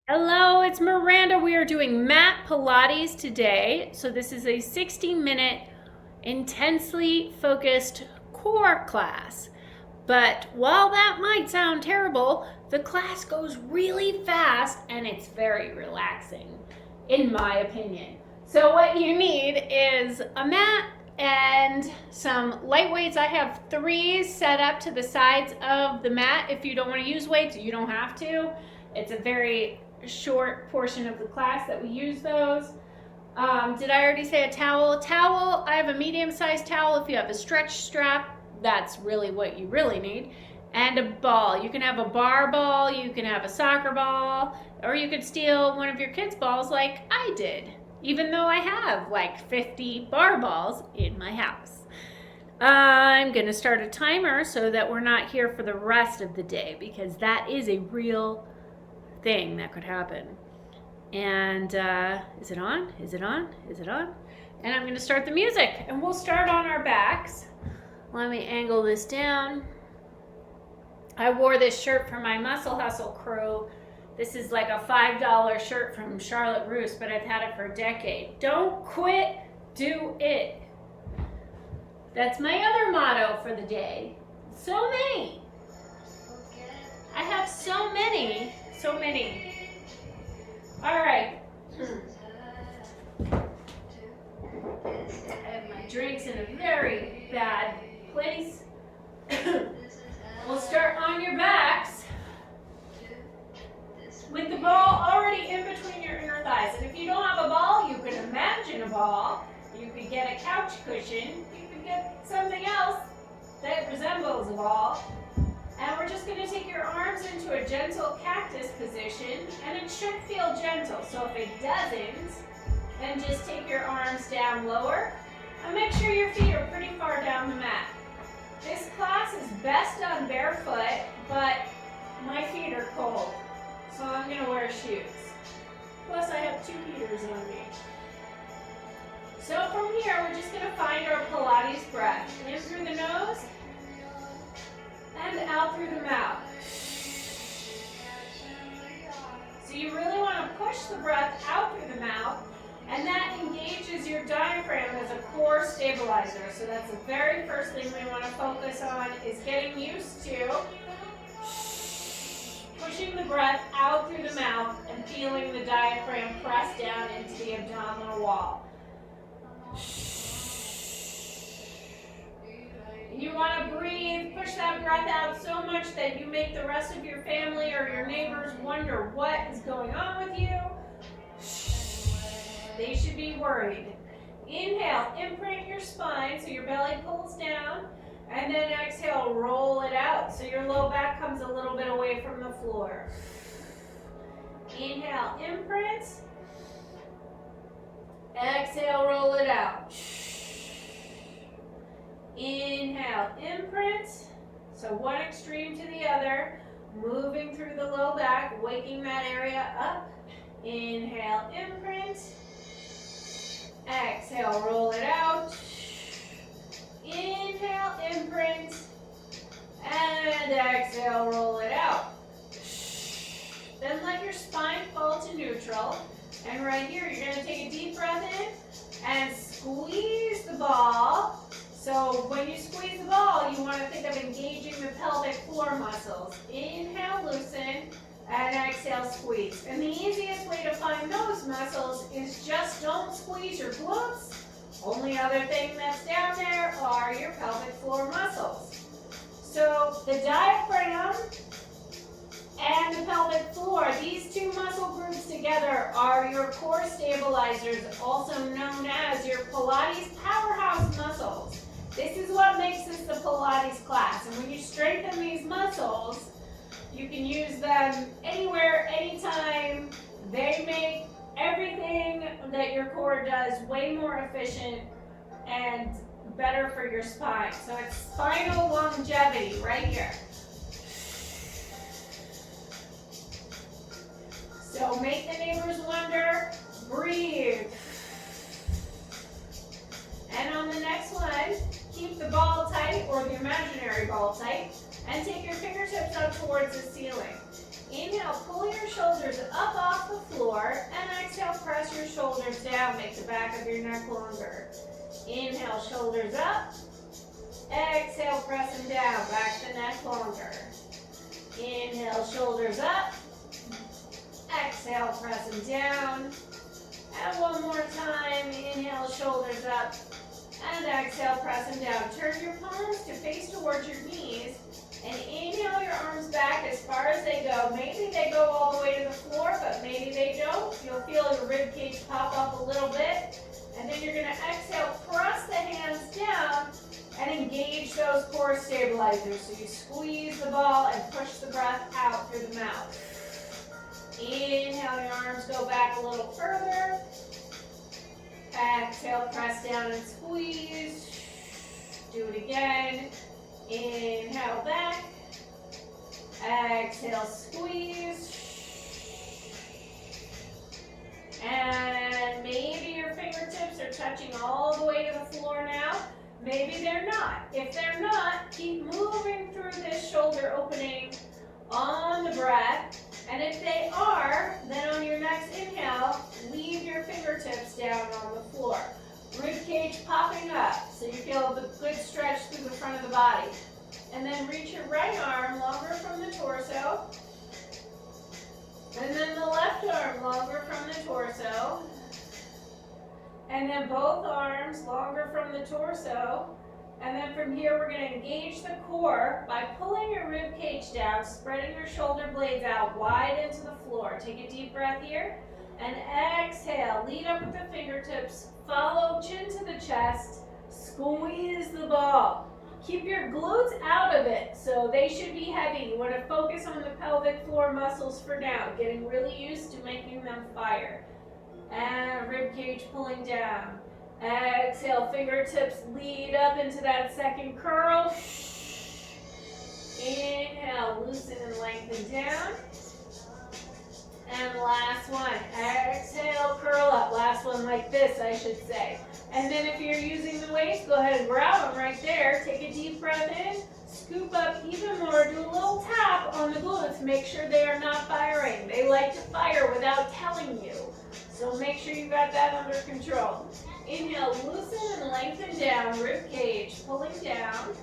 Hello, it's Miranda. We are doing mat Pilates today. So this is a 60-minute intensely focused core class. But while that might sound terrible, the class goes really fast and it's very relaxing, in my opinion. So what you need is a mat and some light weights. I have 3 set up to the sides of the mat. If you don't want to use weights, you don't have to. It's a very short portion of the class that we use those. Did I already say a towel? Towel, I have a medium-sized towel. If you have a stretch strap, that's really what you really need. And a ball. You can have a bar ball, you can have a soccer ball, or you could steal one of your kids' balls like I did, even though I have like 50 bar balls in my house. I'm going to start a timer so that we're not here for the rest of the day, because that is a real thing that could happen. And is it on? Is it on? Is it on? And I'm going to start the music, and we'll start on our backs. Let me angle this down. I wore this shirt for my Muscle Hustle crew. This is like a $5 shirt from Charlotte Russe, but I've had it for a decade. Don't quit, do it. That's my other motto for the day. So many. I have so many. So many. All right. I have my drinks in a very bad place. We'll start on your backs with the ball already in between your inner thighs. And if you don't have a ball, you can imagine a ball. You could get a couch cushion. You could get something else that resembles a ball. And we're just going to take your arms into a gentle cactus position, and it should feel gentle. So if it doesn't, then just take your arms down lower, and make sure your feet are pretty far down the mat. This class is best done barefoot, but my feet are cold, so I'm going to wear shoes. Plus I have 2 heaters on me. So from here, we're just going to find our Pilates breath. In through the nose, and out through the mouth. So you really want to push the breath out through the mouth, and that engages your diaphragm as a core stabilizer. So that's the very first thing we want to focus on, is getting used to pushing the breath out through the mouth and feeling the diaphragm press down into the abdominal wall. You want to breathe, push that breath out so much that you make the rest of your family or your neighbors wonder what is going on with you. They should be worried. Inhale, imprint your spine so your belly pulls down, and then exhale, roll it out so your low back comes a little bit away from the floor. Inhale, imprint. Exhale, roll it out. Inhale, imprint. So one extreme to the other, moving through the low back, waking that area up. Inhale, imprint. Exhale, roll it out. Inhale, imprint. And exhale, roll it out. Then let your spine fall to neutral. And right here, you're going to take a deep breath in and squeeze the ball. So when you squeeze the ball, you want to think of engaging the pelvic floor muscles. Inhale, loosen, and exhale, squeeze. And the easiest way to find those muscles is just don't squeeze your glutes. Only other thing that's down there are your pelvic floor muscles. So the diaphragm and the pelvic floor, these 2 muscle groups together are your core stabilizers, also known as your Pilates powerhouse muscles. This is what makes this the Pilates class. And when you strengthen these muscles, you can use them anywhere, anytime. They make everything that your core does way more efficient and better for your spine. So it's spinal longevity right here. So make the neighbors wonder, breathe. And on the next one, keep the ball tight, or the imaginary ball tight, and take your fingertips up towards the ceiling. Inhale, pull your shoulders up off down, make the back of your neck longer. Inhale, shoulders up. Exhale, press them down, back the neck longer. Inhale, shoulders up. Exhale, press them down. And one more time, inhale, shoulders up. And exhale, press them down. Turn your palms to face towards your knees. And inhale your arms back as far as they go. Maybe they go all the way to the floor, but maybe they don't. You'll feel your rib cage pop up a little bit. And then you're going to exhale, press the hands down, and engage those core stabilizers. So you squeeze the ball and push the breath out through the mouth. Inhale, your arms go back a little further. Exhale, press down and squeeze. Do it again. Inhale back. Exhale, squeeze. And maybe your fingertips are touching all the way to the floor now. Maybe they're not. If they're not, keep moving through this shoulder opening on the breath. And if they are, then on your next inhale, leave your fingertips down on the floor. Rib cage popping up, so you feel the good stretch through the front of the body. And then reach your right arm longer from the torso. And then the left arm longer from the torso. And then both arms longer from the torso. And then from here, we're going to engage the core by pulling your rib cage down, spreading your shoulder blades out wide into the floor. Take a deep breath here. And exhale, lead up with the fingertips, follow chin to the chest, squeeze the ball. Keep your glutes out of it, so they should be heavy. You want to focus on the pelvic floor muscles for now, getting really used to making them fire. And rib cage pulling down. Exhale, fingertips lead up into that second curl. Inhale, loosen and lengthen down. And last one, exhale, curl up. Last one like this, I should say. And then if you're using the weights, go ahead and grab them right there. Take a deep breath in, scoop up even more, do a little tap on the glutes. Make sure they are not firing. They like to fire without telling you. So make sure you got that under control. Inhale, loosen and lengthen down, rib cage pulling down.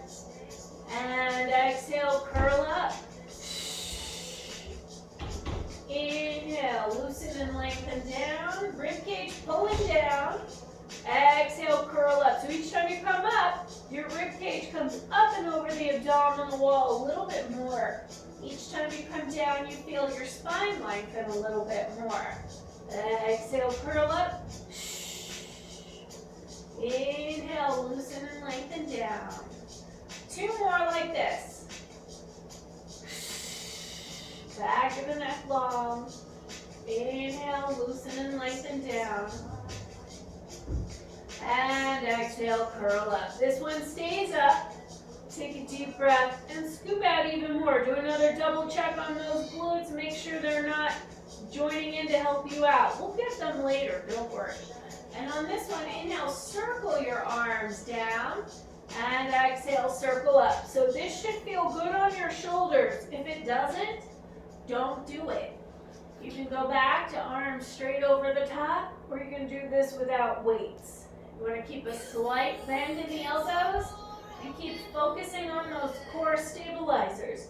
And exhale, curl up. Inhale, loosen and lengthen down, rib cage pulling down. Exhale, curl up. So each time you come up, your rib cage comes up and over the abdominal wall a little bit more. Each time you come down, you feel your spine lengthen a little bit more. Exhale, curl up. Inhale, loosen and lengthen down. Two more like this. Back of the neck long. Inhale, loosen and lengthen down. And exhale, curl up. This one stays up. Take a deep breath and scoop out even more. Do another double check on those glutes. Make sure they're not joining in to help you out. We'll get them later, don't worry. And on this one, inhale, circle your arms down. And exhale, circle up. So this should feel good on your shoulders. If it doesn't, don't do it. You can go back to arms straight over the top, or you can do this without weights. You want to keep a slight bend in the elbows and keep focusing on those core stabilizers.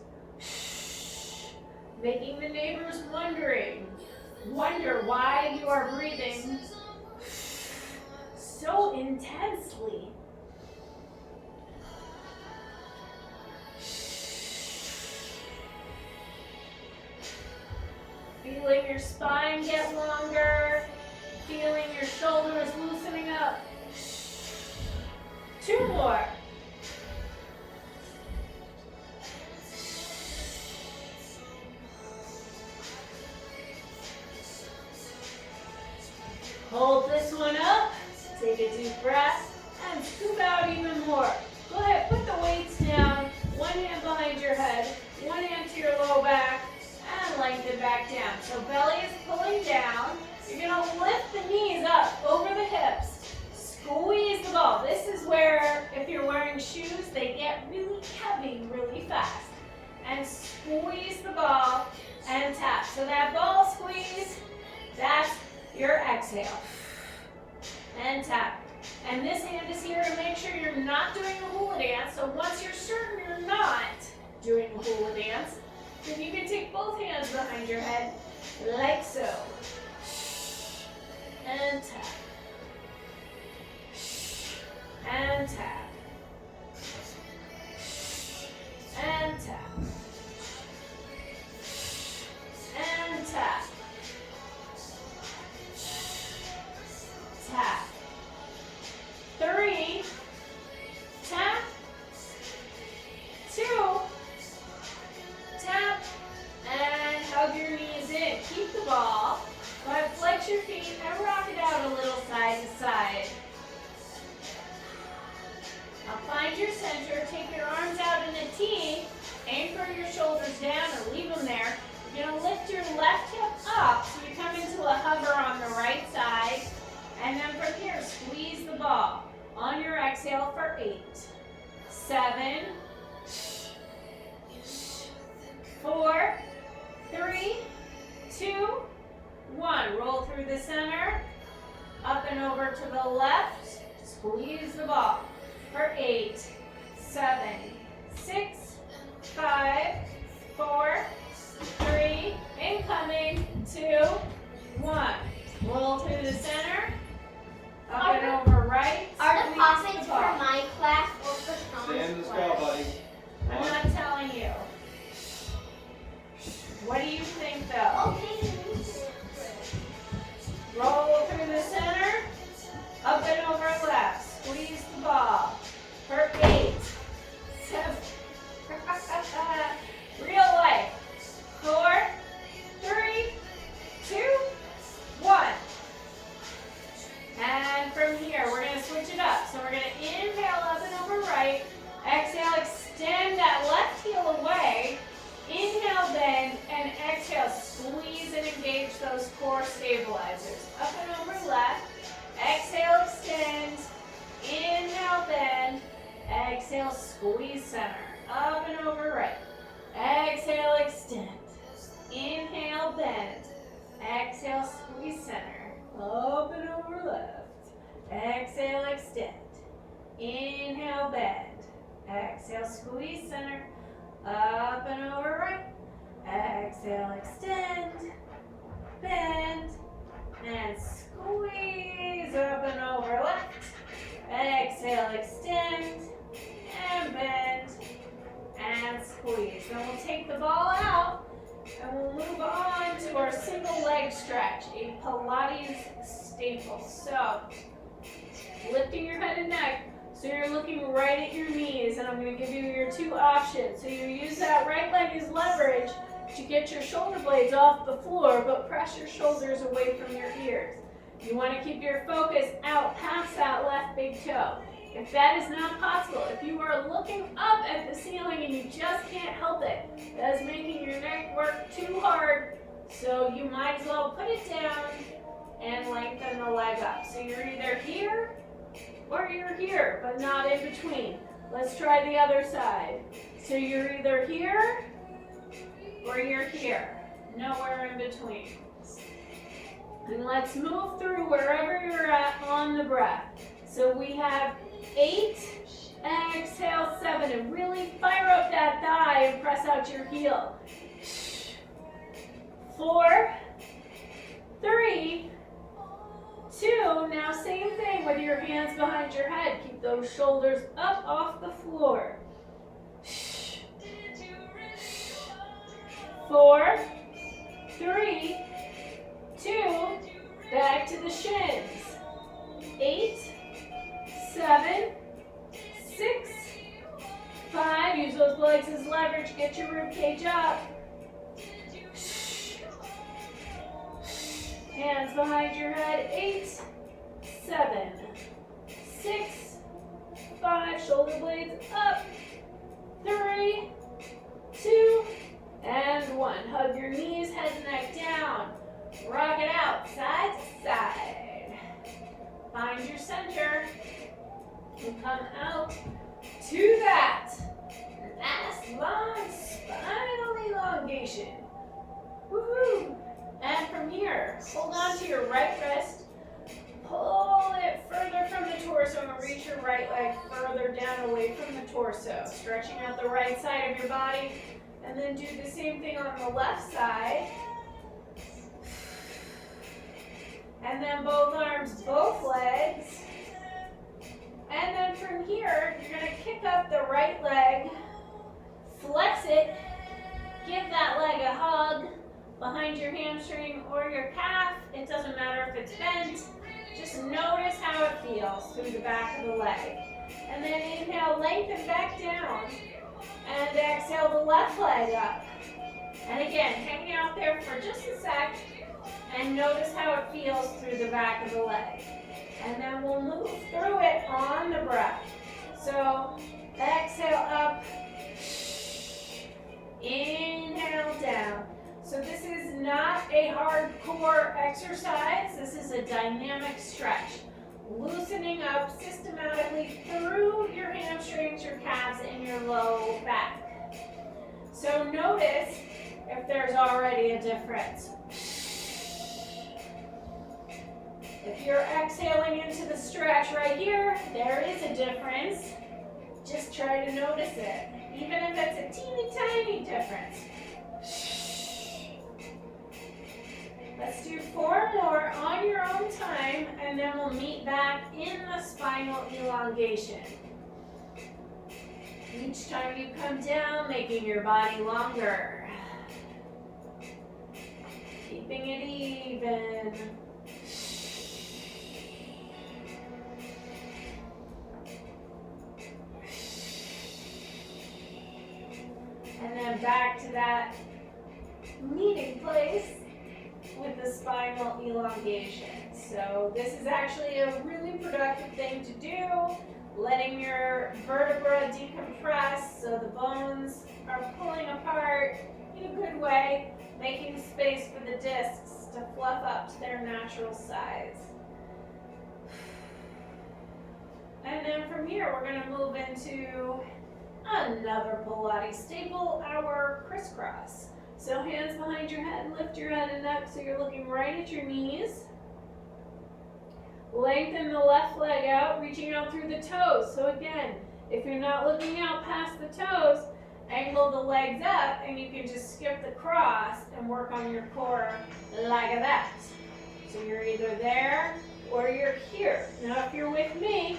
Making the neighbors wonder why you are breathing so intensely. Feeling your spine get longer, feeling your shoulders loosening up. Two more. Hold this one up, take a deep breath, and scoop out even more. Go ahead, put the weights down, one hand behind your head, one hand to your low back, and lengthen back down. So belly is pulling down. You're going to lift the knees up over the hips. Squeeze the ball. This is where, if you're wearing shoes, they get really heavy really fast. And squeeze the ball and tap. So that ball squeeze, that's your exhale. and tap. And this hand is here to make sure you're not doing a hula dance. So once you're certain you're not doing a hula dance, then you can take both hands behind your head, like so. And tap. And tap. And tap. And tap. Tap. 3, tap. 2, tap. And hug your knees in. Keep the ball. Go ahead, flex your feet and rock it out a little side to side. Now find your center. Take your arms out in a T. Anchor your shoulders down or leave them there. You're going to lift your left hip up so you come into a hover on the right side. And then from here, squeeze the ball. On your exhale for 8, 7, 4, 3, 2, 1. Roll through the center. Up and over to the left. Squeeze the ball for 8, 7, 6, 5, 4, 3, incoming, 2, 1. Roll through the center. Up and over right. Are the pockets for my class or for Stay in Sean's the scale, class? buddy. I'm not telling you. What do you think though? Okay. Roll through the center. Up and over left. Squeeze the ball. For 8, 7. Real life. 4, 3, 2, 1. And from here, we're going to switch it up. So we're going to inhale up and over right. Exhale, extend that left heel away. Inhale, bend, and exhale, squeeze and engage those core stabilizers. Up and over left. Exhale, extend. Inhale, bend. Exhale, squeeze center. Up and over right. Exhale, extend. Inhale, bend. Exhale, squeeze center. Up and over left. Exhale, extend. Inhale, bend. Exhale, squeeze center. Up and over right. Exhale, extend. Bend. And squeeze. Up and over left. Exhale, extend. And bend. And squeeze. Then we'll take the ball out. And we'll move on to our single leg stretch, a Pilates staple. So, lifting your head and neck, so you're looking right at your knees, and I'm going to give you your 2 options. So you use that right leg as leverage to get your shoulder blades off the floor, but press your shoulders away from your ears. You want to keep your focus out past that left big toe. If that is not possible, if you are looking up at the ceiling and you just can't help it, that is making your neck work too hard, so you might as well put it down and lengthen the leg up. So you're either here or you're here, but not in between. Let's try the other side. So you're either here or you're here, nowhere in between. And let's move through wherever you're at on the breath. So we have 8, exhale, 7, and really fire up that thigh and press out your heel. 4, 3, 2, now same thing with your hands behind your head. Keep those shoulders up off the floor. 4, 3, 2, back to the shins. 8, 7, 6, 5, use those legs as leverage, get your rib cage up. Hands behind your head, 8, 7, 6, 5, shoulder blades up, 3, 2, and 1. Hug your knees, head and neck down. Rock it out, side to side. Find your center. And come out to that nice long spinal elongation. Woohoo! And from here, hold on to your right wrist, pull it away from the torso. Stretching out the right side of your body. And then do the same thing on the left side. And then both arms, both legs. And then from here, you're going to kick up the right leg, flex it, give that leg a hug behind your hamstring or your calf. It doesn't matter if it's bent. Just notice how it feels through the back of the leg. And then inhale, lengthen back down. And exhale the left leg up. And again, hang out there for just a sec and notice how it feels through the back of the leg. And then we'll move through it on the breath. So exhale up, inhale down. So this is not a hardcore exercise. This is a dynamic stretch. Loosening up systematically through your hamstrings, your calves, and your low back. So notice if there's already a difference. If you're exhaling into the stretch right here, there is a difference. Just try to notice it, even if it's a teeny tiny difference. Let's do 4 more on your own time, and then we'll meet back in the spinal elongation. Each time you come down, making your body longer. Keeping it even. And then back to that meeting place with the spinal elongation. So this is actually a really productive thing to do, letting your vertebra decompress so the bones are pulling apart in a good way, making space for the discs to fluff up to their natural size. And then from here, we're going to move into another Pilates staple, our crisscross. So hands behind your head, lift your head and neck so you're looking right at your knees. Lengthen the left leg out, reaching out through the toes. So again, if you're not looking out past the toes, angle the legs up and you can just skip the cross and work on your core like that. So you're either there or you're here. Now if you're with me,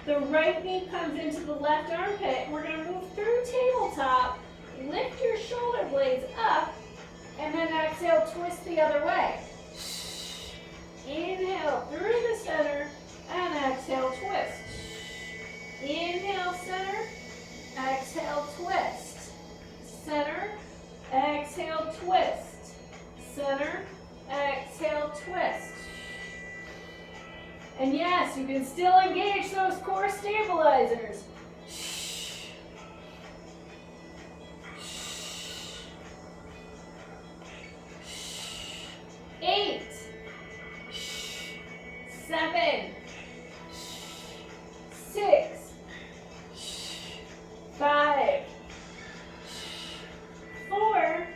the right knee comes into the left armpit. We're going to move through tabletop. Lift your shoulder blades up, and then exhale, twist the other way. Inhale through the center, and exhale, twist. Inhale, center, exhale, twist. Center, exhale, twist. Center, exhale, twist. And yes, you can still engage those core stabilizers. 8, 7, 6, 5, 4,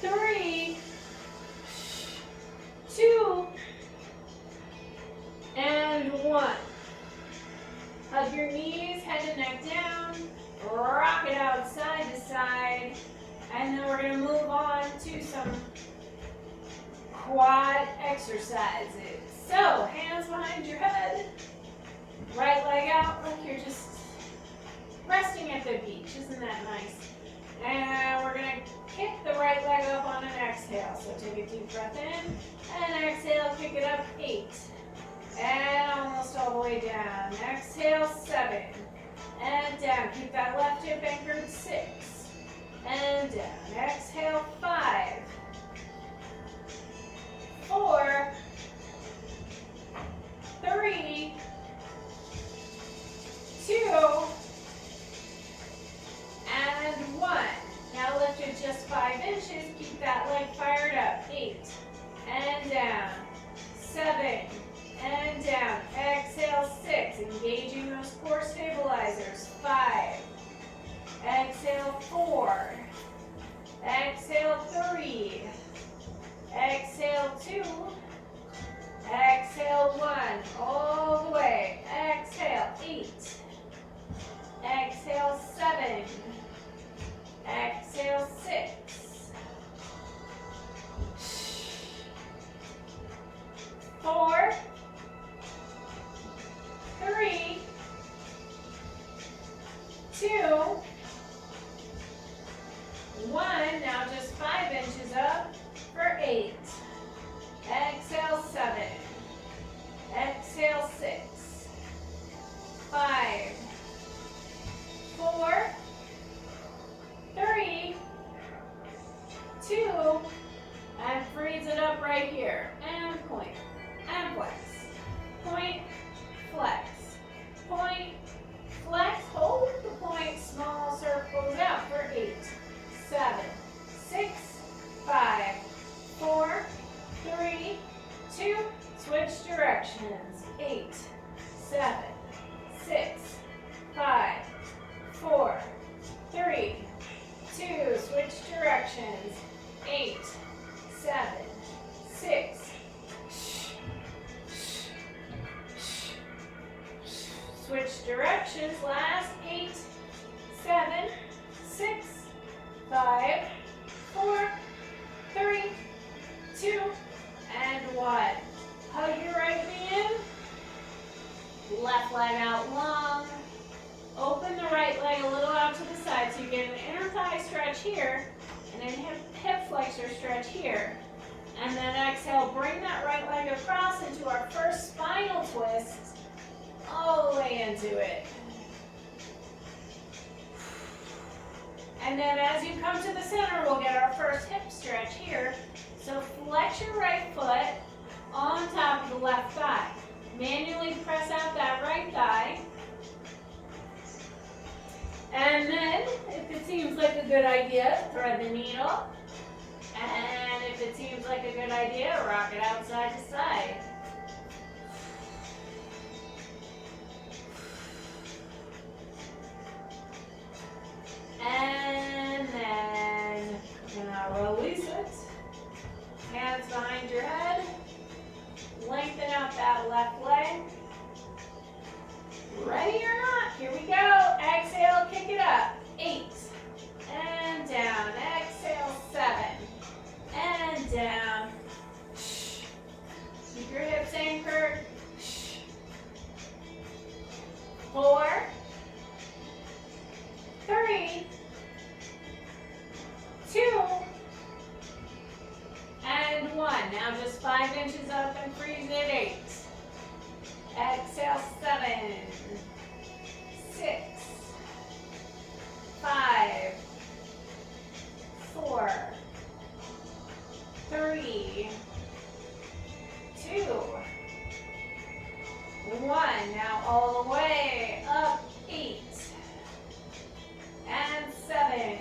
3, 2, and 1. Hug your knees, head and neck down. Rock it out side to side. And then we're going to move on to some quad exercises. So, hands behind your head. Right leg out like you're just resting at the beach. Isn't that nice? And we're going to kick the right leg up on an exhale. So take a deep breath in and exhale, kick it up 8. And almost all the way down. Exhale 7. And down. Keep that left hip anchored 6. And down. Exhale 5. 4. 3. 2. And 1. Now lift it just 5 inches. Keep that leg fired up. 8. And down. 7. And down. Exhale 6. Engaging those core stabilizers. 5. Exhale 4. Exhale 3. Exhale 2. Exhale 1. All the way. Exhale 8. exhale, 6, 5, 4, 3, 2, and freeze it up right here. And point, and flex. Point, flex. Point, flex. Hold the point, small circles out for 8, 7, 6, 5, 4, 3, 2, switch directions. 8, 7, 6, 5, 4, 3, 2, switch directions. 8, 7, 6, switch directions. Last 8, 7, 6, 5, 4, 3, 2, and 1. Hug your right knee in. Left leg out long. Open the right leg a little out to the side so you get an inner thigh stretch here and a hip flexor stretch here. And then exhale, bring that right leg across into our first spinal twist, all the way into it. And then as you come to the center, we'll get our first hip stretch here. So flex your right foot on top of the left thigh. Manually press out that right thigh. And then, if it seems like a good idea, thread the needle. And if it seems like a good idea, rock it out side to side. And then, we're gonna release it. Hands behind your head. Lengthen out that left leg. Ready or not, here we go. Exhale, kick it up. 8, and down. Exhale, 7, and down. Keep your hips anchored. 4, 3, 2, and 1. Now just 5 inches up and freeze at 8. Exhale, 7, 6, 5, 4, 3, 2, 1. Now all the way up, 8 and 7.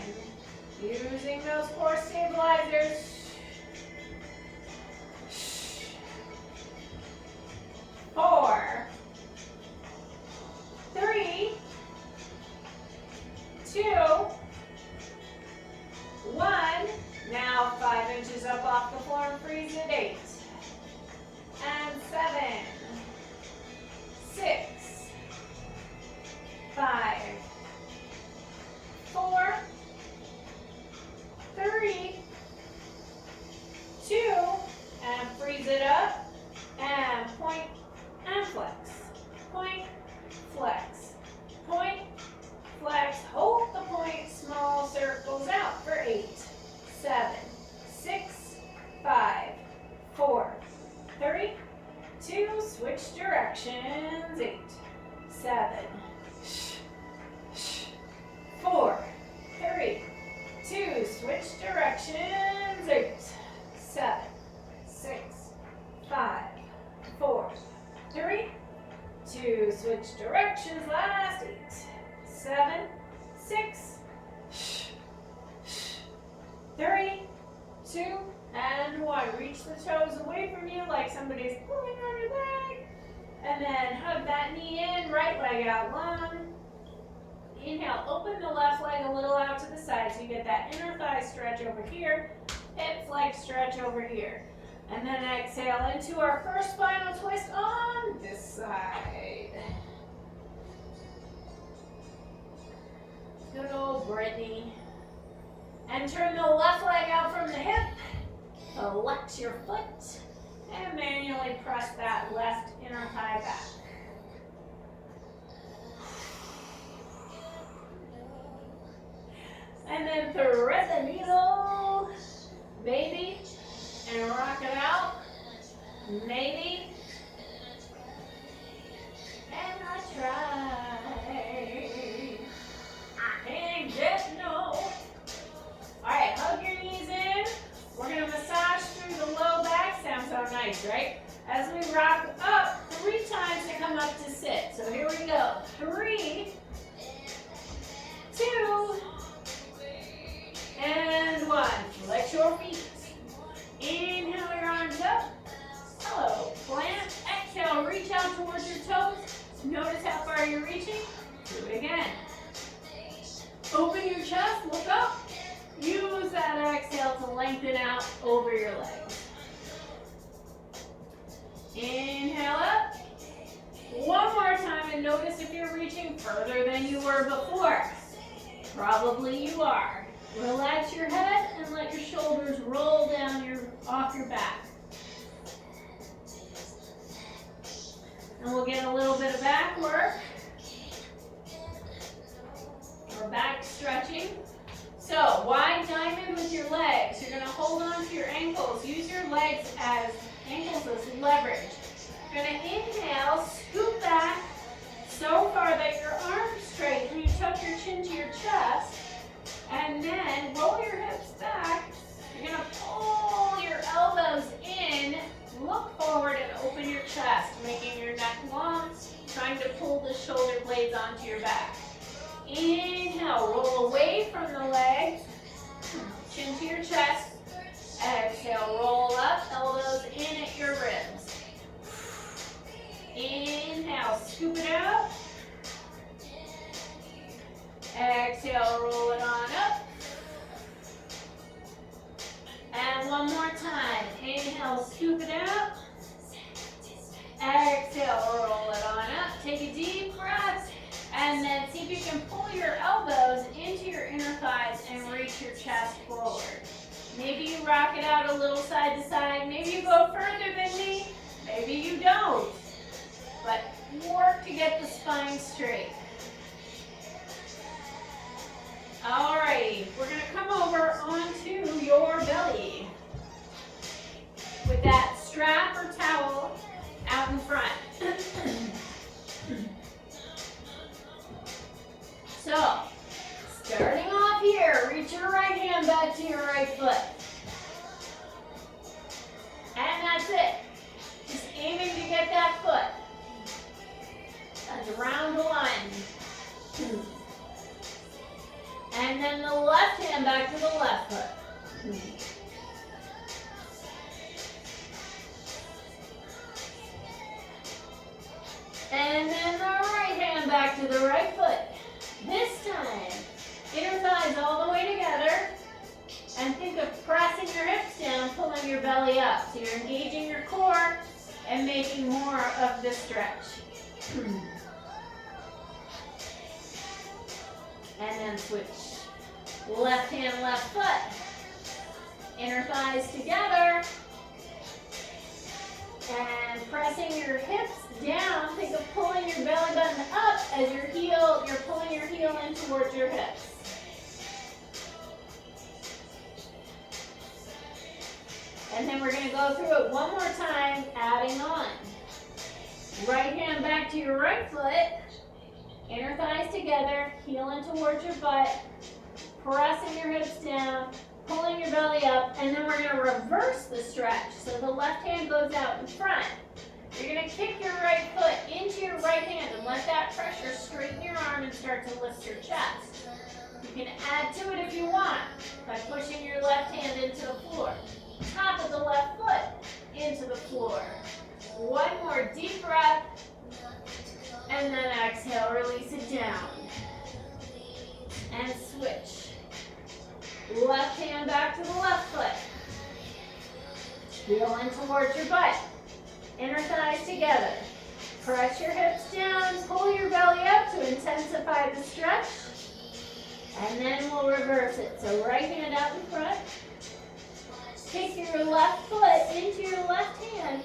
Using those core stabilizers. 4, 3, 2, 1. Now 5 inches up off the floor and freeze at 8. And 7, 6, 5, 4, 3, 2, and freeze it up. And point and flex. Point, flex. Point, flex. Hold the point, small circles out for 8, 7, 6, 5, 4, 3, 2, switch directions. 8, 7, 4, 3, 2, switch directions. 8, 7, 6, 5, 4, 3, 2, switch directions. Last 8, 7, 6, 3, 2, and 1. Reach the toes away from you like somebody's pulling on your leg. And then hug that knee in, right leg out long. Inhale, open the left leg a little out to the side so you get that inner thigh stretch over here, hip flex stretch over here. And then exhale into our first spinal twist on this side. Good old Brittany. And turn the left leg out from the hip. Flex your foot. And manually press that left inner thigh back. And then thread the needle, baby, and rock it out, maybe, nice, right? As we rock up 3 times to come up to sit. So here we go. 3, 2, and 1. Flex your feet. Inhale your arms up. Hello, plant. Exhale, reach out towards your toes. Notice how far you're reaching. Do it again. Open your chest, look up. Use that exhale to lengthen out over your legs. Inhale up. One more time and notice if you're reaching further than you were before. Probably you are. Relax your head and let your shoulders roll down off your back. And we'll get a little bit of back work. Or back stretching. So, wide diamond with your legs. You're going to hold on to your ankles. Use your legs as ankles as leverage. You're going to inhale, scoop back so far that your arms straighten. You tuck your chin to your chest. And then roll your hips back. You're going to pull your elbows in. Look forward and open your chest, making your neck long. Trying to pull the shoulder blades onto your back. Inhale, roll away from the legs, chin to your chest. Exhale, roll up, elbows in at your ribs. Inhale, scoop it out. Exhale, roll it on up. And one more time. Inhale, scoop it out. Exhale, roll it on up. Take a deep breath. And then see if you can pull your elbows into your inner thighs and reach your chest forward. Maybe you rock it out a little side to side. Maybe you go further than me. Maybe you don't. But work to get the spine straight. Alrighty, we're going to come over onto your belly with that strap or towel out in front. So, starting off here, reach your right hand back to your right foot. And that's it. Just aiming to get that foot. That's round 1. And then the left hand back to the left foot. And then the right hand back to the right foot. This time, inner thighs all the way together. And think of pressing your hips down, pulling your belly up. So you're engaging your core and making more of the stretch. And then switch. Left hand, left foot. Inner thighs together. And pressing your hips down. Think of pulling your belly button up as you're pulling your heel in towards your hips. And then we're going to go through it one more time, adding on. Right hand back to your right foot. Inner thighs together, heel in towards your butt. Pressing your hips down, pulling your belly up, and then we're going to reverse the stretch. So the left hand goes out in front. You're going to kick your right foot into your right hand and let that pressure straighten your arm and start to lift your chest. You can add to it if you want by pushing your left hand into the floor. Top of the left foot into the floor. One more deep breath. And then exhale, release it down. And switch. Left hand back to the left foot. Heel in towards your butt. Inner thighs together. Press your hips down, pull your belly up to intensify the stretch. And then we'll reverse it. So right hand out in front. Kick your left foot into your left hand.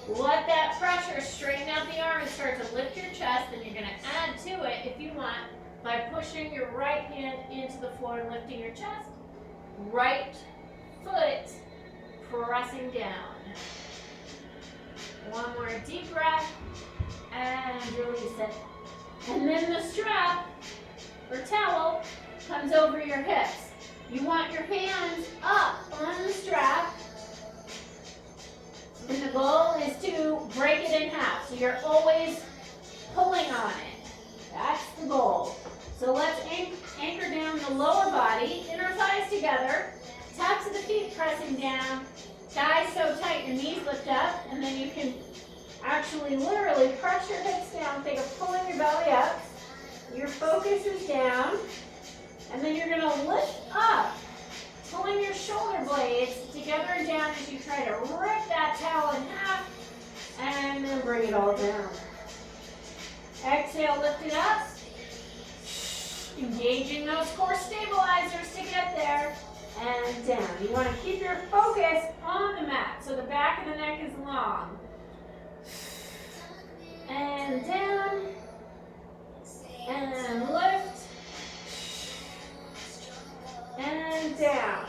Let that pressure straighten out the arm and start to lift your chest. And you're going to add to it, if you want, by pushing your right hand into the floor and lifting your chest. Right foot pressing down. One more deep breath and release it. And then the strap or towel comes over your hips. You want your hands up on the strap. And the goal you're always pulling on it. That's the goal. So let's anchor down the lower body, inner thighs together, taps of the feet pressing down, thighs so tight your knees lift up, and then you can actually literally press your hips down, think of pulling your belly up. Your focus is down, and then you're going to lift up, pulling your shoulder blades together and down as you try to rip that towel in half, and then bring it all down. Exhale, lift it up. Engaging those core stabilizers to get there, and down. You want to keep your focus on the mat, so the back of the neck is long. And down, and lift, and down.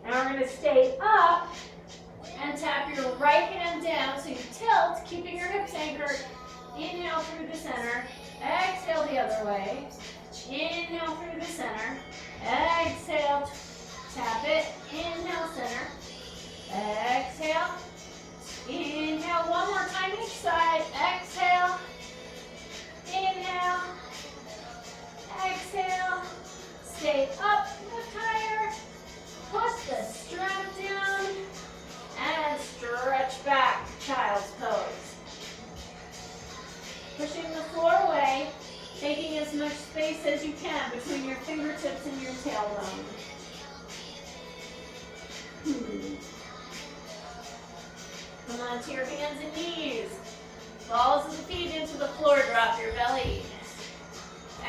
Now we're going to stay up and tap your right hand down so you tilt, keeping your hips anchored. Inhale through the center, exhale the other way. Inhale through the center, exhale, tap it, inhale center, exhale, inhale, one more time each side, exhale, inhale, exhale, stay up, lift higher, push the strap down, and stretch back, child's pose. Pushing the floor away, taking as much space as you can between your fingertips and your tailbone. Come on to your hands and knees. Balls of the feet into the floor, drop your belly.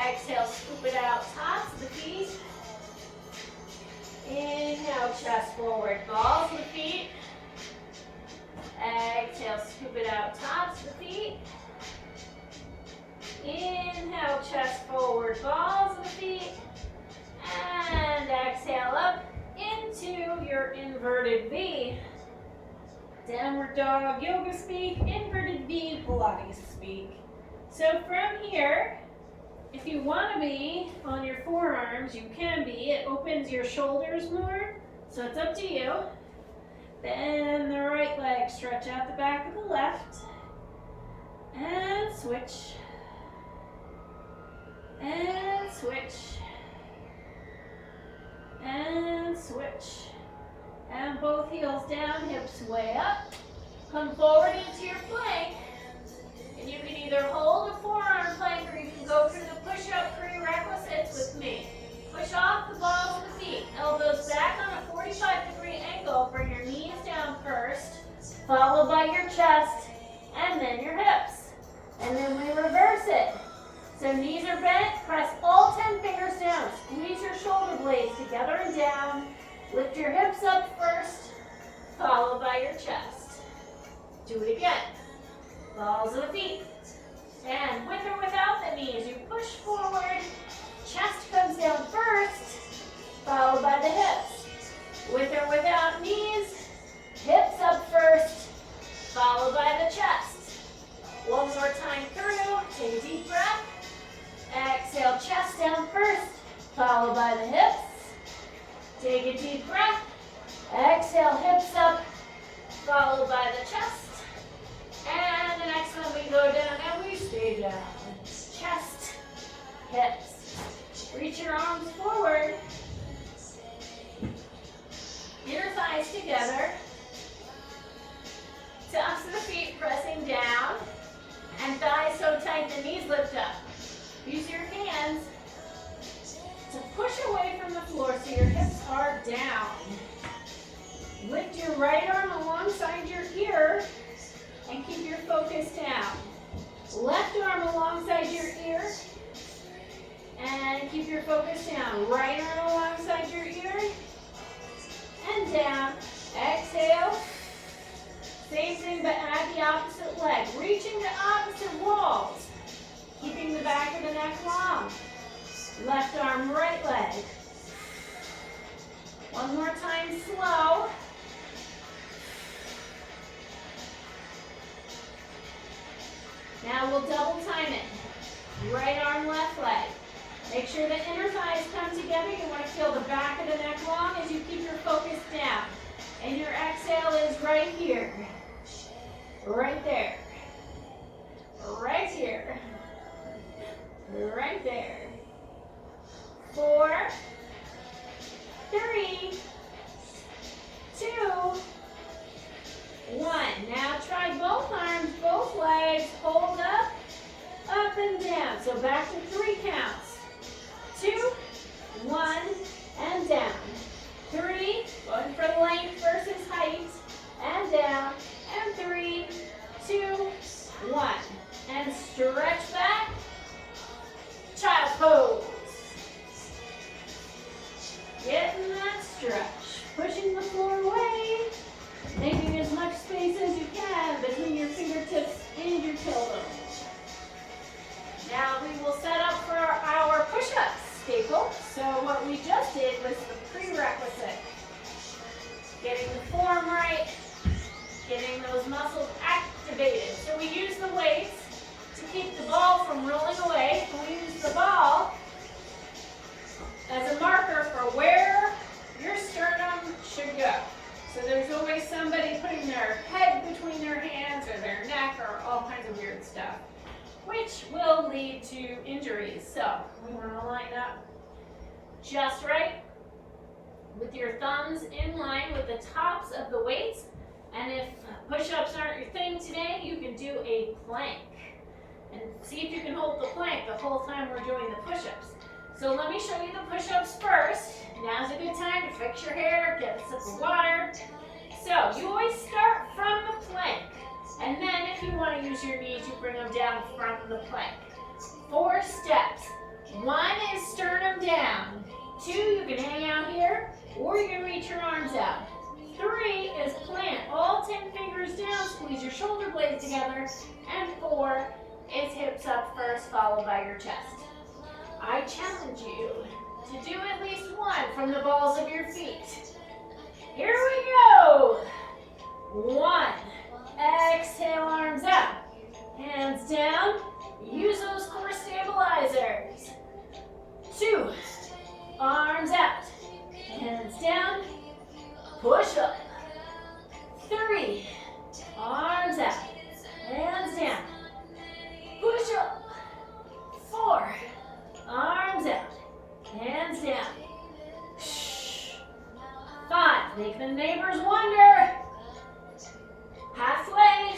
Exhale, scoop it out, tops of the feet. Inhale, chest forward, balls of the feet. Exhale, scoop it out, tops of the feet. Inhale, chest forward, balls of the feet. And exhale up into your inverted V. Downward dog, yoga speak, inverted V, Pilates speak. So from here, if you want to be on your forearms, you can be. It opens your shoulders more, so it's up to you. Bend the right leg, stretch out the back of the left, and switch. And switch, and switch, and both heels down, hips way up. Come forward into your plank, and you can either hold a forearm plank or you can go through the push-up prerequisites with me. Push off the balls of the feet, elbows back on a 45-degree angle. Bring your knees down first, followed by your chest, and then your hips. And then we reverse it. So knees are bent, press all 10 fingers down. Squeeze your shoulder blades together and down. Lift your hips up first, followed by your chest. Do it again. Balls of the feet. And with or without the knees, you push forward. Chest comes down first, followed by the hips. With or without knees, hips up first, followed by the chest. One more time through. Take a deep breath. Exhale, chest down first, followed by the hips. Take a deep breath. Exhale, hips up, followed by the chest. And the next one we go down and we stay down. Chest, hips. Reach your arms forward. Inner thighs together. Tops of the feet pressing down. And thighs so tight the knees lift up. Use your hands to push away from the floor so your hips are down. Lift your right arm alongside your ear and keep your focus down. Left arm alongside your ear and keep your focus down. Right arm alongside your ear and down. Exhale. Same thing but add the opposite leg. Reaching the opposite walls. Keeping the back of the neck long. Left arm, right leg. One more time, slow. Now we'll double time it. Right arm, left leg. Make sure the inner thighs come together. You want to feel the back of the neck long as you keep your focus down. And your exhale is right here. Right there. right here. Right there. 4, 3, 2, 1. Now try both arms, both legs. Hold up and down. So back to 3 counts. 2, 1, and down. 3, going for length versus height, and down. And 3, 2, 1. And stretch back. Child pose. Getting that stretch. Pushing the floor away. Making as much space as you can between your fingertips and your tailbone. Now we will set up for our push-ups staple. So what we just did was the prerequisite. Getting the form right, getting those muscles activated. So we use the weights to keep the ball from rolling away. We use the ball as a marker for where your sternum should go. So there's always somebody putting their head between their hands or their neck or all kinds of weird stuff, which will lead to injuries. So we want to line up just right with your thumbs in line with the tops of the weights. And if push-ups aren't your thing today, you can do a plank. And see if you can hold the plank the whole time we're doing the push-ups. So let me show you the push-ups first. Now's a good time to fix your hair, get a sip of water. So you always start from the plank. And then if you want to use your knees, you bring them down from the plank. 4 steps. 1 is sternum down. 2, you can hang out here, or you can reach your arms out. 3 is plant. All 10 fingers down, squeeze your shoulder blades together. And 4 is hips up first, followed by your chest. I challenge you to do at least 1 from the balls of your feet. Here we go. 1. Exhale, arms up. Hands down. Use those core stabilizers. 2. Arms out. Hands down. Push up. 3. Arms out. Hands down. Push up. 4. Arms out. Hands down. 5. Make the neighbors wonder. Halfway.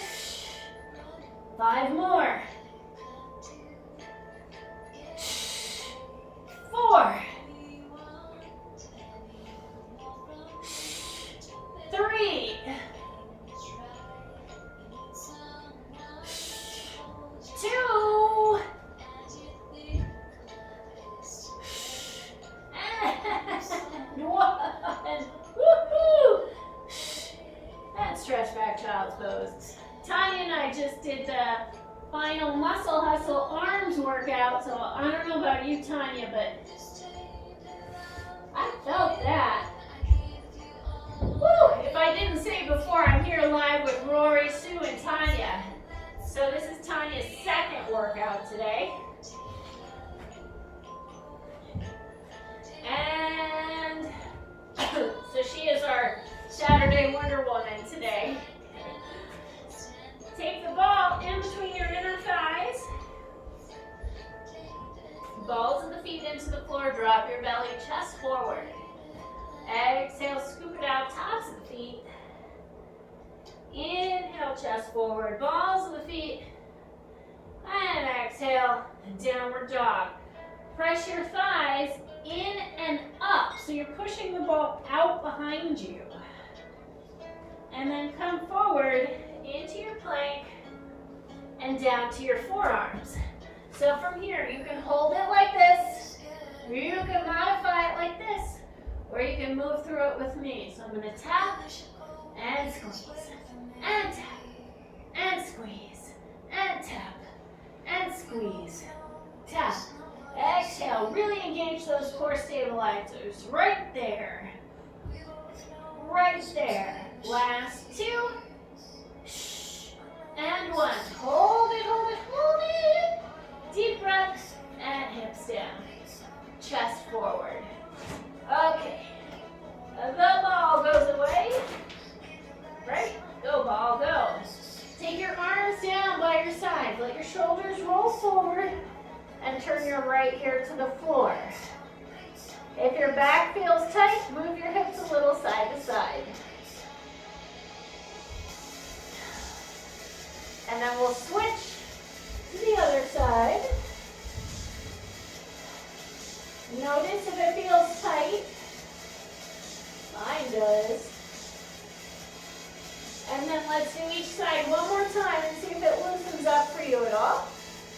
5 more. 4. 3. 2. And 1. Woohoo! And stretch back, child's pose. Tanya and I just did the final muscle hustle arms workout, so I don't know about you, Tanya, but I felt that. Woo! If I didn't say before, I'm here live with Rory, Sue, and Tanya. So this is Tanya's second workout today. And so she is our Saturday Wonder Woman today. Take the ball in between your inner thighs. Balls of the feet into the floor. Drop your belly, chest forward. Exhale, scoop it out, tops of the feet. Inhale, chest forward, balls of the feet. And exhale, downward dog. Press your thighs in and up, so you're pushing the ball out behind you. And then come forward into your plank and down to your forearms. So from here, you can hold it like this, or you can modify it like this, or you can move through it with me. So I'm going to tap and squeeze, and tap, and squeeze, and tap, and squeeze, tap. Exhale, really engage those core stabilizers right there. Right there. Last 2. And 1. Hold it, hold it, hold it. Deep breath and hips down. Chest forward. Okay. The ball goes away. Right? Go ball, go. Take your arms down by your sides. Let your shoulders and turn your right here to the floor. If your back feels tight, move your hips a little side to side. And then we'll switch to the other side. Notice if it feels tight. Mine does. And then let's do each side one more time and see if it loosens up for you at all.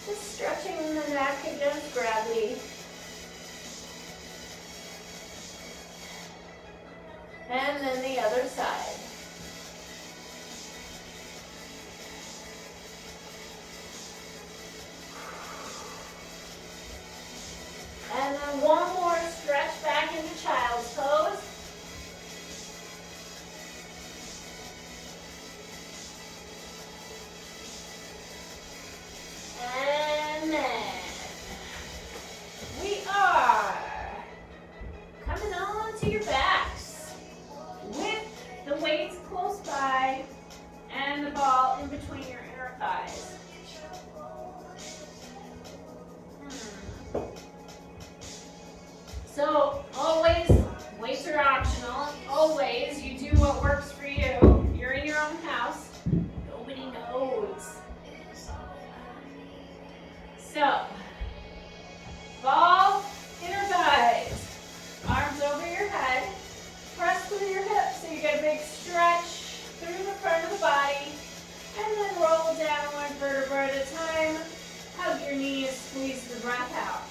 Just stretching the neck against gravity. And then the other side. And then one more stretch back into child's pose. And then we are coming on to your backs with the weights close by and the ball in between your inner thighs. So always, weights are optional. Always, you do what works for you. You're in your own house. Nobody knows. So, ball, inner thighs, arms over your head, press through your hips so you get a big stretch through the front of the body, and then roll down one vertebra at a time. Hug your knees, squeeze the breath out.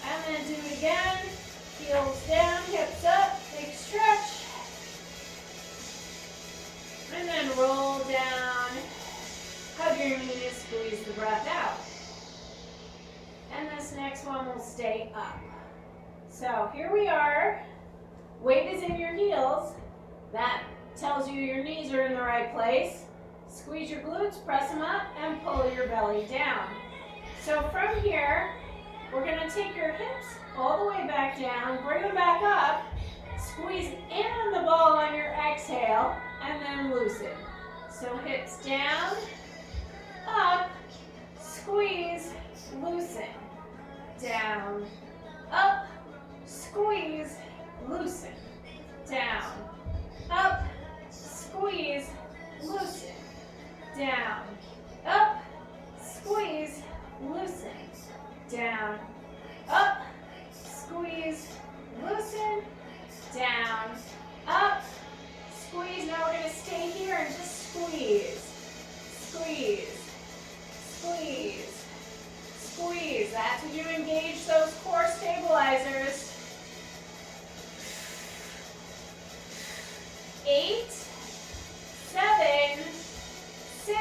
And then do it again. Heels down, hips up, big stretch. And then roll down. Hug your knees, squeeze the breath out. And this next one will stay up. So here we are. Weight is in your heels. That tells you your knees are in the right place. Squeeze your glutes, press them up, and pull your belly down. So from here, we're going to take your hips all the way back down, bring them back up, squeeze in on the ball on your exhale, and then loosen. So hips down, up, squeeze, loosen. Down, up, squeeze, loosen. Down, up, squeeze, loosen. Down, up, squeeze, loosen. Down, up, squeeze, loosen, down, up, squeeze. Now we're going to stay here and just squeeze, squeeze, squeeze, squeeze. That's when you engage those core stabilizers. 8, 7, 6,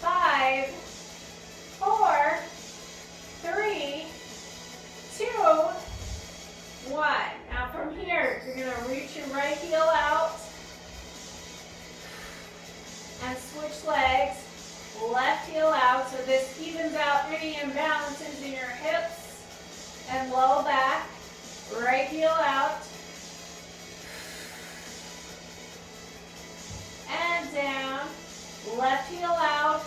5, 4, 3, 2, 1. Now from here, you're going to reach your right heel out and switch legs. Left heel out, so this evens out any imbalances in your hips and low back. Right heel out. And down. Left heel out.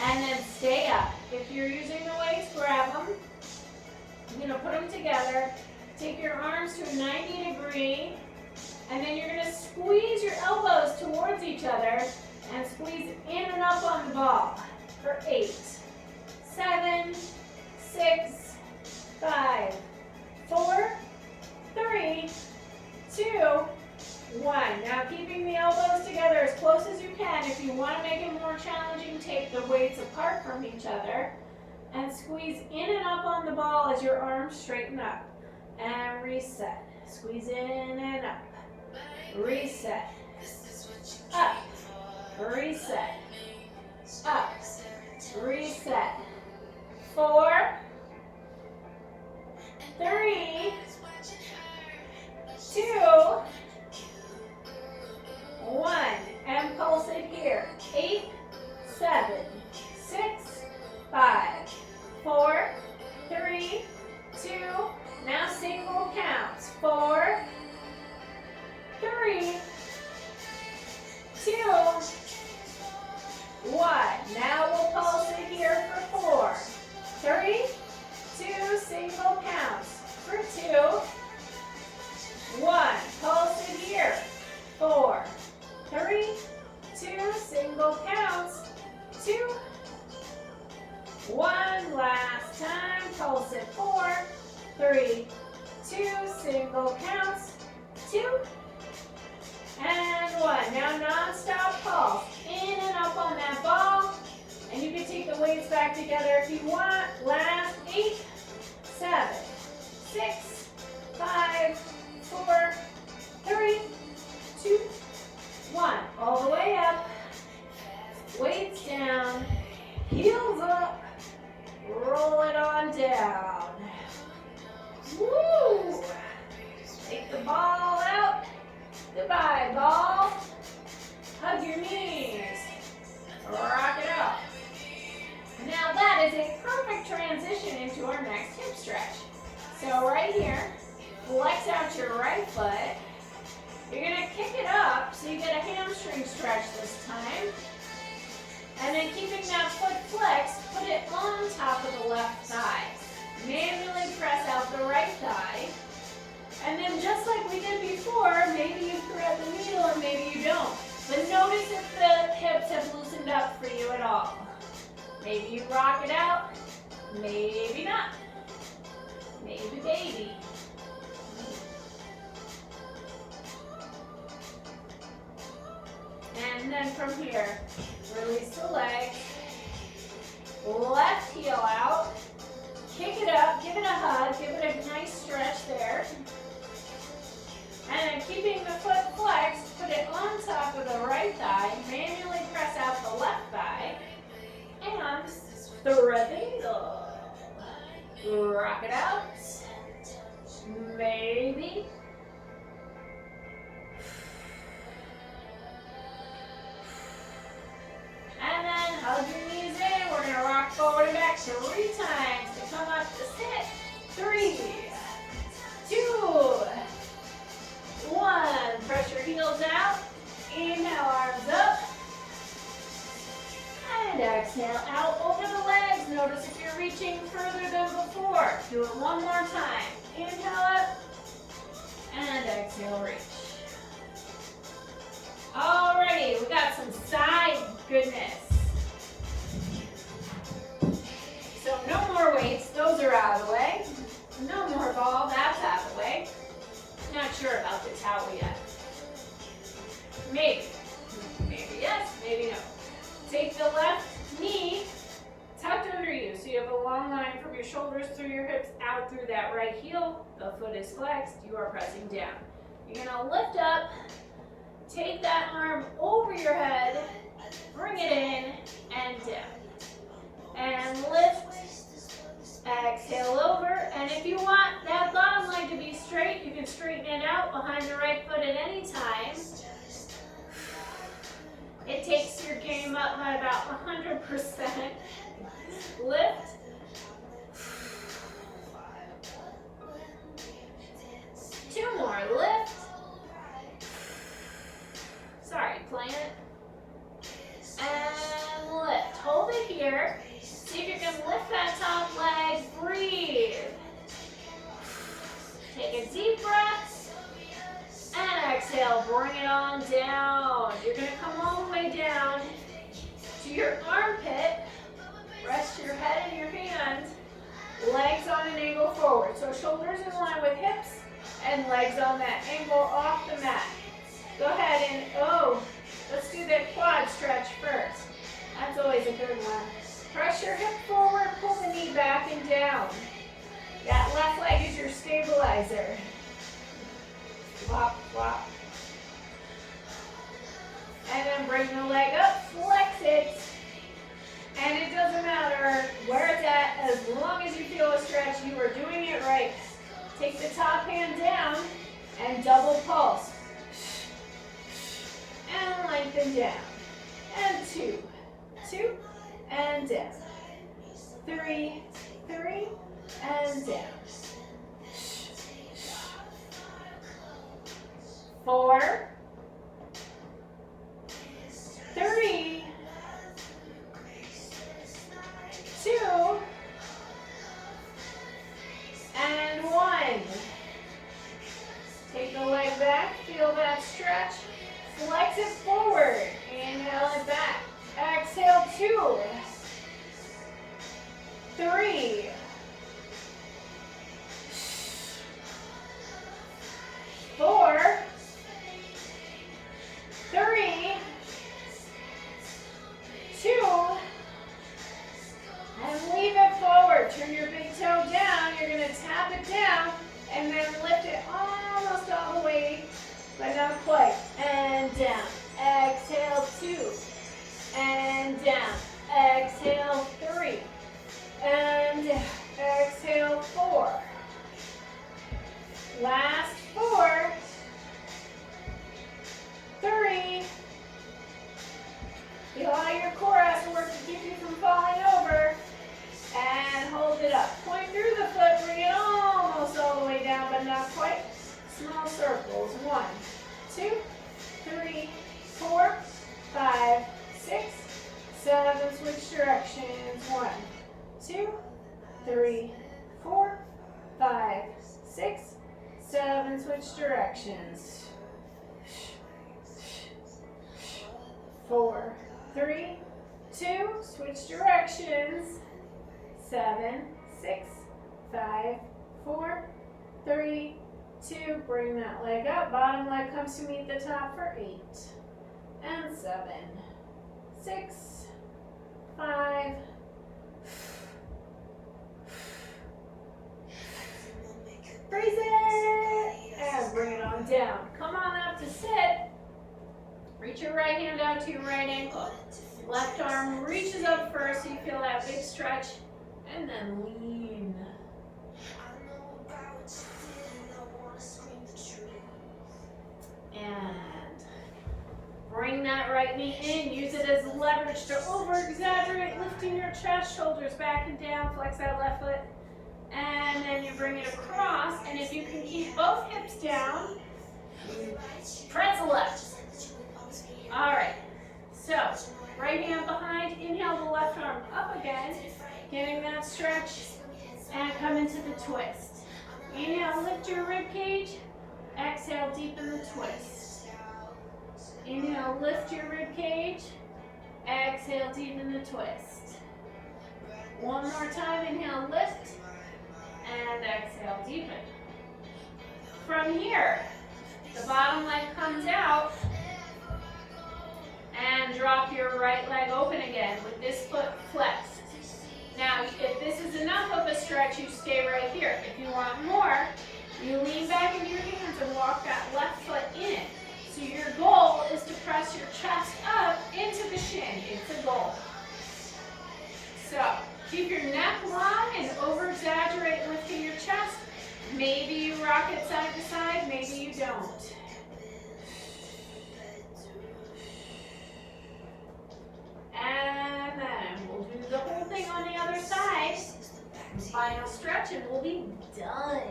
And then stay up. If you're using the weights, grab them. You're going to put them together. Take your arms to a 90 degree. And then you're going to squeeze your elbows towards each other and squeeze in and up on the ball for 8, 7, 6, 5, 4, 3, 2, 1. Now keeping the elbows together as close as you can. If you want to make it more challenging, take the weights apart from each other and squeeze in and up on the ball as your arms straighten up. And reset. Squeeze in and up. Reset. Up. Reset. Up. Reset. 4, 3, 2, 1. And pulse it here. 8, 7, 6, 5, 4, 3, 2. Now single counts. 4, 3, 2, 1. 1. Pulse it here. 4, 3, 2. Single counts. 2. 1. Last time. Pulse it. 4, 3, 2. Single counts. 2. And 1. Now non-stop pulse. In and up on that ball. And you can take the weights back together if you want. Last 8, 7, 6, 5, 4, 3, 2, 1. All the way up. Weights down. Heels up. Roll it on down. Woo! Take the ball out. Goodbye, ball. Hug your knees. Rock it out. Now that is a perfect transition into our next hip stretch. So right here, flex out your right foot. You're gonna kick it up so you get a hamstring stretch this time. And then keeping that foot flexed, put it on top of the left thigh. Manually press out the right thigh. And then just like we did before, maybe you thread the needle or maybe you don't. But notice if the hips have loosened up for you at all. Maybe you rock it out, maybe not. Maybe baby. And then from here, release the leg. Left heel out. Kick it up, give it a hug, give it a nice stretch there. And then keeping the foot flexed, put it on top of the right thigh, manually press out the left thigh, and thread the needle. Rock it out. Maybe. And then hug your knees in. We're going to rock forward and back 3 times to come up to sit. 3, 2, 1. Press your heels out. Inhale, arms up. And exhale out over the legs. Notice if you're reaching further than before. Do it one more time. Inhale up. And exhale, reach. Alrighty, we got some side goodness. So no more weights, those are out of the way. No more ball, that's out of the way. Not sure about the towel yet. Maybe. Maybe yes, maybe no. Take the left knee tucked under you. So you have a long line from your shoulders through your hips out through that right heel. The foot is flexed, you are pressing down. You're gonna lift up, take that arm over your head, bring it in and down. And lift, exhale over. And if you want that bottom leg to be straight, you can straighten it out behind the right foot at any time. It takes your game up by about 100%. Lift. Two more, lift. Sorry, plant. And lift. Hold it here. See if you can lift that top leg. Breathe. Take a deep breath. And exhale, bring it on down. You're going to come all the way down to your armpit. Rest your head in your hand. Legs on an angle forward. So shoulders in line with hips and legs on that angle off the mat. Go ahead and, let's do that quad stretch first. That's always a good one. Press your hip forward, pull the knee back and down. That left leg is your stabilizer. Flop, flop. And then bring the leg up, flex it. And it doesn't matter where it's at, as long as you feel a stretch, you are doing it right. Take the top hand down and double pulse. And lengthen down. And 2, 2, and down. 3, 3, and down. 4, 3, 2, and 1. Take the leg leg back, feel that stretch. Flex it forward, inhale it back. Exhale, 2, 3, 4, 3, 2, and leave it forward. Turn your big toe down. You're going to tap it down and then lift it almost all the way, but not quite. And down. Exhale, 2. And down. Exhale, 3. And exhale, 4. Last 4. 3. Feel how your core has to work to keep you from falling over. And hold it up. Point through the foot, bring it almost all the way down, but not quite. Small circles. 1, 2, 3, 4, 5, 6, 7. Switch directions. 1, 2, 3, 4, 5, 6, 7. Switch directions. 4, 3, 2. Switch directions. 7, 6, 5, 4, 3, 2. Bring that leg up. Bottom leg comes to meet the top for 8. And 7, 6, 5. Freeze it. And bring it on down. Come on up to sit. Reach your right hand out to your right ankle. Left arm reaches up first so you feel that big stretch. And then lean. And bring that right knee in. Use it as leverage to over-exaggerate, lifting your chest, shoulders back and down. Flex that left foot. And then you bring it across. And if you can keep both hips down, pretzel left. All right. So, right hand behind. Inhale the left arm up again. Getting that stretch, and come into the twist. Inhale, lift your rib cage. Exhale, deepen the twist. Inhale, lift your rib cage. Exhale, deepen the twist. One more time, inhale, lift, and exhale, deepen. From here, the bottom leg comes out, and drop your right leg open again with this foot flexed. Now, if this is enough of a stretch, you stay right here. If you want more, you lean back into your hands and walk that left foot in. So your goal is to press your chest up into the shin. It's a goal. So, keep your neck long and over-exaggerate lifting your chest. Maybe you rock it side to side, maybe you don't. And then we'll do the whole thing on the other side. Final stretch and we'll be done.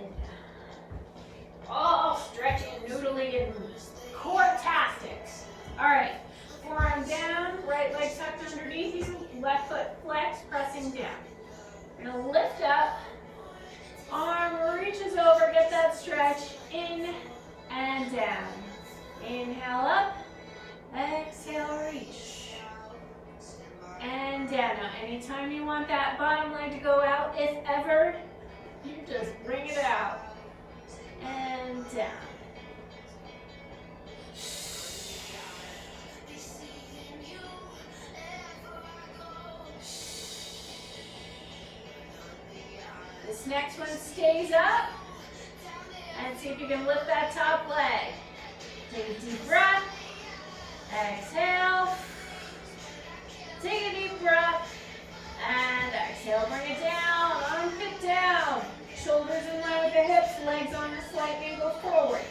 All stretching, noodling, and core-tastic. All right, forearm down, right leg tucked underneath you, left foot flexed, pressing down. You're gonna lift up, arm reaches over, get that stretch, in and down. Inhale up, exhale, reach. And down. Now, anytime you want that bottom leg to go out, if ever, you just bring it out. And down. This next one stays up. And see if you can lift that top leg. Take a deep breath. Exhale. Take a deep breath, and exhale, bring it down, armpit down, shoulders in line with the hips, legs on a slight angle forward.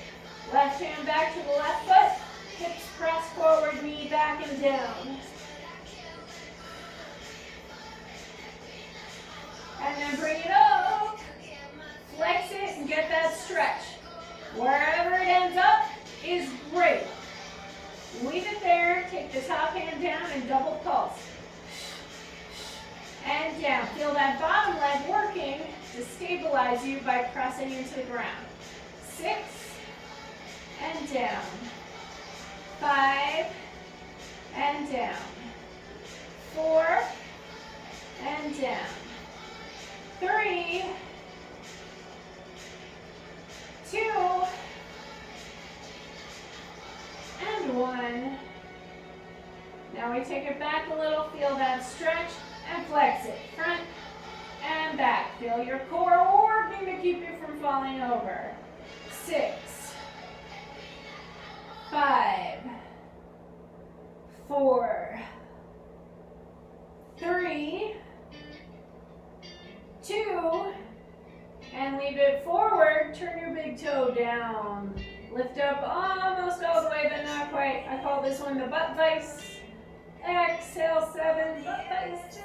Left hand back to the left foot, hips press forward, knee back and down. And then bring it up, flex it, and get that stretch. Wherever it ends up is great. Leave it there, take the top hand down and double pulse. And down. Feel that bottom leg working to stabilize you by pressing into the ground. 6, down. 5 and down. 4 and down. 3, 2, and 1. Now we take it back a little, feel that stretch, and flex it. Front and back. Feel your core working to keep you from falling over. 6, 5, 4, 3, 2, and leave it forward. Turn your big toe down. Lift up almost all the way, but not quite. I call this one the butt vice. Exhale, 7, butt vice.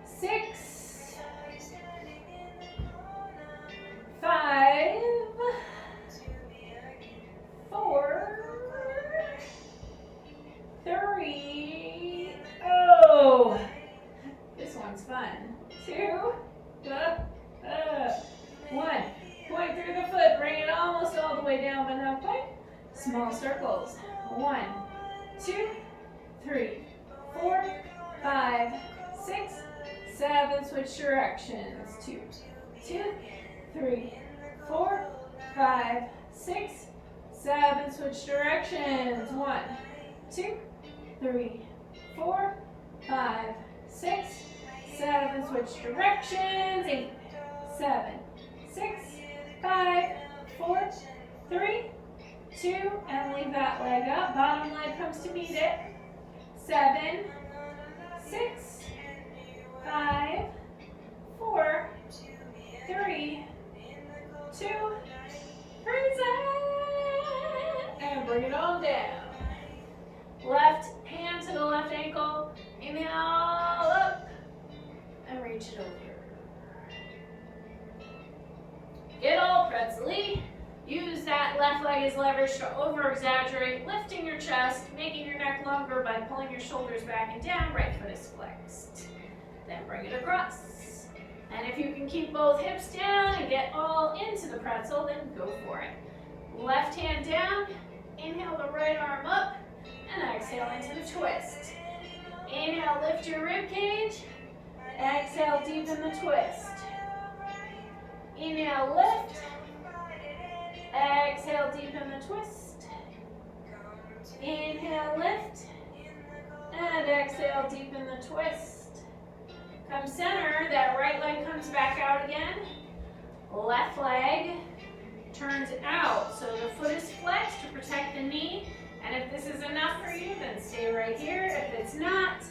6, 5, 4, 3, oh, this one's fun. 2, 1. Point through the foot, bring it almost all the way down, but not quite. Small circles. 1, 2, 3, 4, 5, 6, 7. Switch directions. 2, 3, 4, 5, 6, 7. Switch directions. 1, 2, 3, 4, 5, 6, 7. Switch directions. 8, 7, 6, 5, 4, 3, 2, and leave that leg up. Bottom leg comes to meet it. 7, 6, 5, 4, 3, 2, reset, and bring it on down. Left hand to the left ankle. Inhale up, and reach it over. Get all pretzel-y. Use that left leg as leverage to over-exaggerate, lifting your chest, making your neck longer by pulling your shoulders back and down. Right foot is flexed. Then bring it across. And if you can keep both hips down and get all into the pretzel, then go for it. Left hand down, inhale the right arm up, and exhale into the twist. Inhale, lift your rib cage. Exhale, deepen the twist. Inhale, lift. Exhale, deepen the twist. Inhale, lift. And exhale, deepen the twist. Come center, that right leg comes back out again. Left leg turns out. So the foot is flexed to protect the knee. And if this is enough for you, then stay right here. If it's not,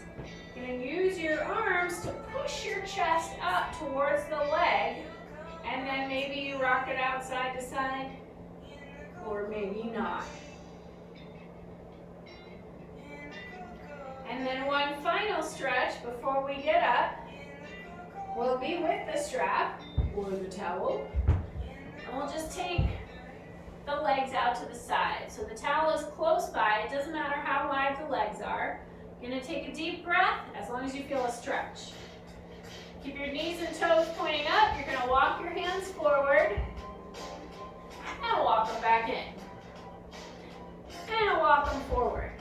you're going to use your arms to push your chest up towards the leg. And then maybe you rock it out side to side, or maybe not. And then one final stretch before we get up will be with the strap or the towel. And we'll just take the legs out to the side. So the towel is close by. It doesn't matter how wide the legs are. You're going to take a deep breath as long as you feel a stretch. Keep your knees and toes pointing up. You're going to walk your hands forward and walk them back in. And walk them forward.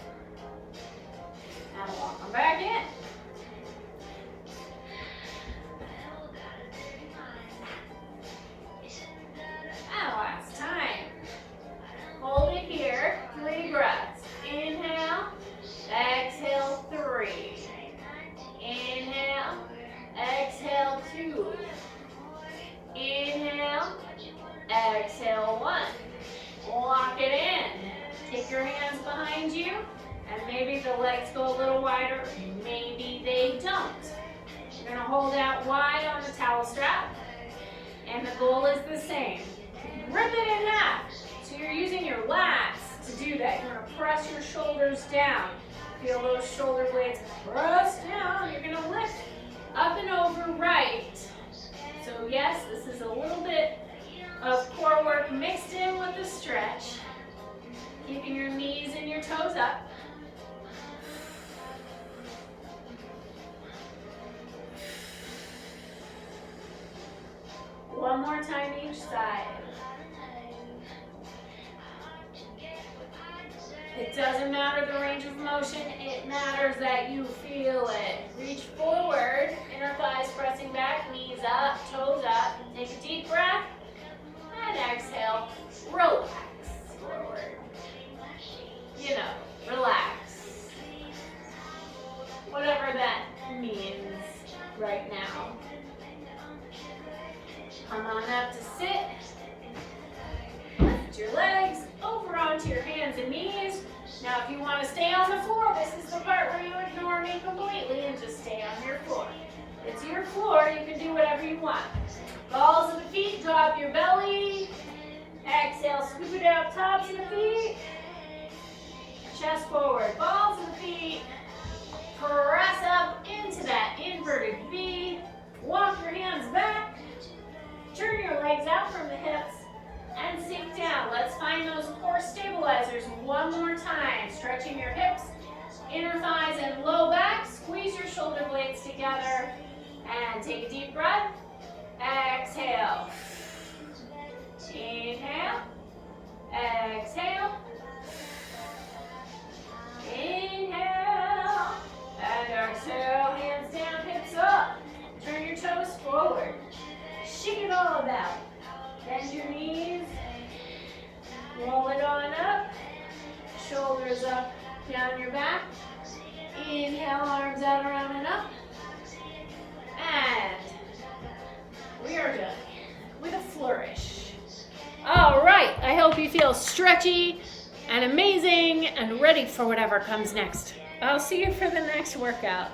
And walk them back in. And last time. Hold it here. 3 breaths. Inhale. Exhale, 3. Inhale. Exhale, 2. Inhale. Exhale, 1. Lock it in. Take your hands behind you, and maybe the legs go a little wider, maybe they don't. You're going to hold out wide on the towel strap, and the goal is the same. Rip it in half. So you're using your lats to do that. You're going to press your shoulders down. Feel those shoulder blades press down. You're going to lift up and over right. So yes, this is a little bit of core work mixed in with the stretch. Keeping your knees and your toes up. One more time each side. It doesn't matter the range of motion, it matters that you feel it. Reach forward, inner thighs pressing back, knees up, toes up. Take a deep breath, and exhale, relax forward. You know, relax. Whatever that means right now. Come on up to sit. Lift your legs over onto your hands and knees. Now if you want to stay on the floor, this is the part where you ignore me completely and just stay on your floor. It's your floor, you can do whatever you want. Balls of the feet, drop your belly. Exhale, scoop it up, tops of the feet. Chest forward, balls of the feet. Press up into that inverted V. Walk your hands back. Turn your legs out from the hips and sink down. Let's find those core stabilizers one more time. Stretching your hips, inner thighs and low back. Squeeze your shoulder blades together and take a deep breath. Exhale. Inhale. Exhale. Inhale. And exhale. Hands down, hips up. Turn your toes forward. Shake it all about. Bend your knees. Roll it on up. Shoulders up, down your back. Inhale, arms out, around and up. And we are done with a flourish. All right, I hope you feel stretchy and amazing and ready for whatever comes next. I'll see you for the next workout.